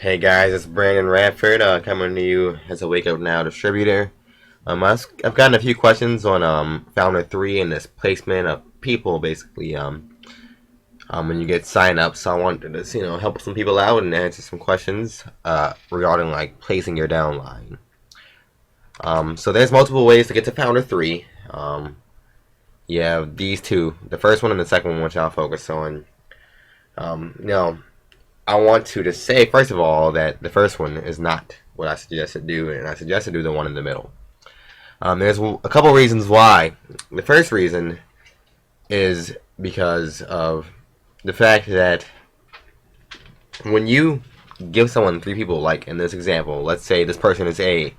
Hey guys, it's Brandon Radford coming to you as a Wake Up Now distributor. I've gotten a few questions on Founder 3 and this placement of people basically when you get signed up. So I wanted to help some people out and answer some questions regarding like placing your downline. So there's multiple ways to get to Founder 3. You have these two, the first one and the second one, which I'll focus on. I want to just say, first of all, that the first one is not what I suggest to do, and I suggest to do the one in the middle. There's a couple reasons why. The first reason is because of the fact that when you give someone 3 people, like in this example, let's say this person is A.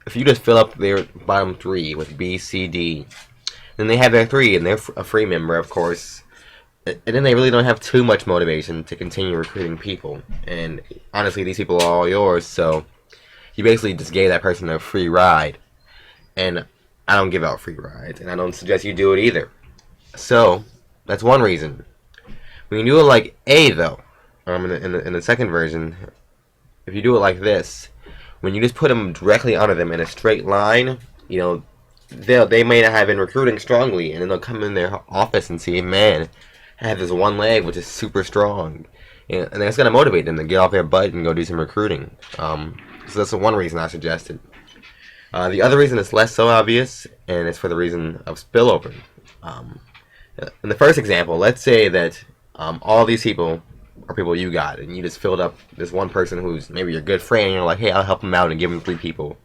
If you just fill up their bottom 3 with B, C, D, then they have their 3, and they're a free member, of course. And then they really don't have too much motivation to continue recruiting people. And honestly, these people are all yours, so you basically just gave that person a free ride. And I don't give out free rides, and I don't suggest you do it either. So that's one reason. When you do it like A, though, in the second version, if you do it like this, when you just put them directly under them in a straight line, they may not have been recruiting strongly, and then they'll come in their office and see, man, I have this one leg which is super strong, and that's going to motivate them to get off their butt and go do some recruiting. So that's the one reason I suggested. The other reason is less so obvious, and it's for the reason of spillover. In the first example, let's say that all these people are people you got, and you just filled up this one person who's maybe your good friend, and you're like, hey, I'll help him out and give him 3 people.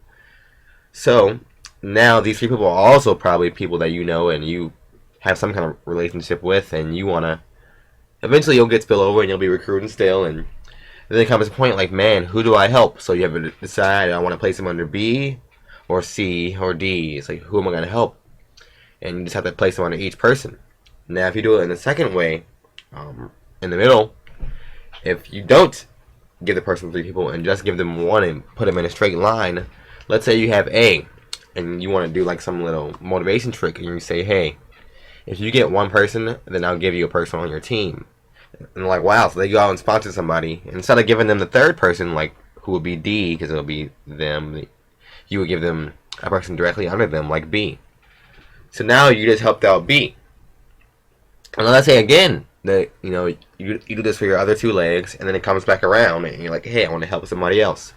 So now these 3 people are also probably people that you know and you have some kind of relationship with, and you want to eventually you'll get spillover and you'll be recruiting still, and then it comes a point like, man, who do I help? So you have to decide, I want to place them under B or C or D. It's like, who am I going to help? And you just have to place them under each person. Now if you do it in the second way, in the middle, if you don't give the person 3 people and just give them 1 and put them in a straight line, let's say you have A and you want to do like some little motivation trick, and you say, hey, if you get 1 person, then I'll give you a person on your team. And they're like, wow, so they go out and sponsor somebody. And instead of giving them the 3rd person, like, who would be D, because it'll be them, you would give them a person directly under them, like B. So now you just helped out B. And let's say again that, you do this for your other 2 legs, and then it comes back around, and you're like, hey, I want to help somebody else.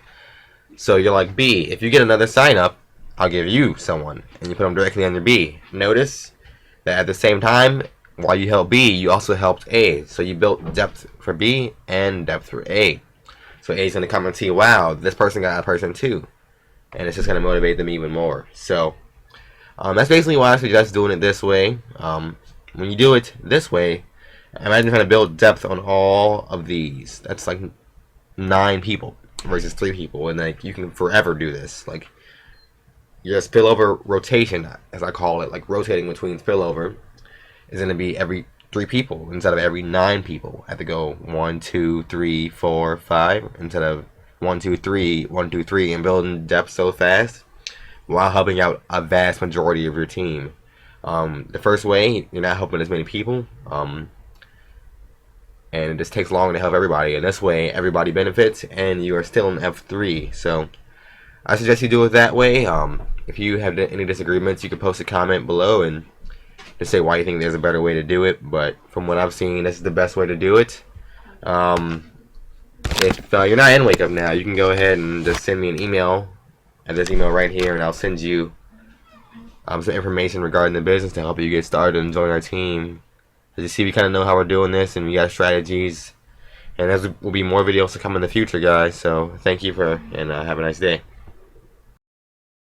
So you're like, B, if you get another sign up, I'll give you someone. And you put them directly under B. Notice that at the same time, while you helped B, you also helped A. So you built depth for B and depth for A. So A's going to come and see, wow, this person got a person too. And it's just going to motivate them even more. So that's basically why I suggest doing it this way. When you do it this way, imagine trying to build depth on all of these. That's like 9 people versus 3 people. And like you can forever do this. Like, your spillover rotation, as I call it, like rotating between spillover, is going to be every 3 people instead of every 9 people. I have to go 1, 2, 3, 4, 5 instead of 1, 2, 3, 1, 2, 3, and building depth so fast while helping out a vast majority of your team. The first way, you're not helping as many people, and it just takes longer to help everybody. And this way, everybody benefits, and you are still in F3. So I suggest you do it that way. If you have any disagreements, you can post a comment below and just say why you think there's a better way to do it. But from what I've seen, this is the best way to do it. If you're not in Wake Up Now, you can go ahead and just send me an email at this email right here, and I'll send you some information regarding the business to help you get started and join our team. As you see, we kind of know how we're doing this, and we got strategies. And there will be more videos to come in the future, guys. So thank you and have a nice day.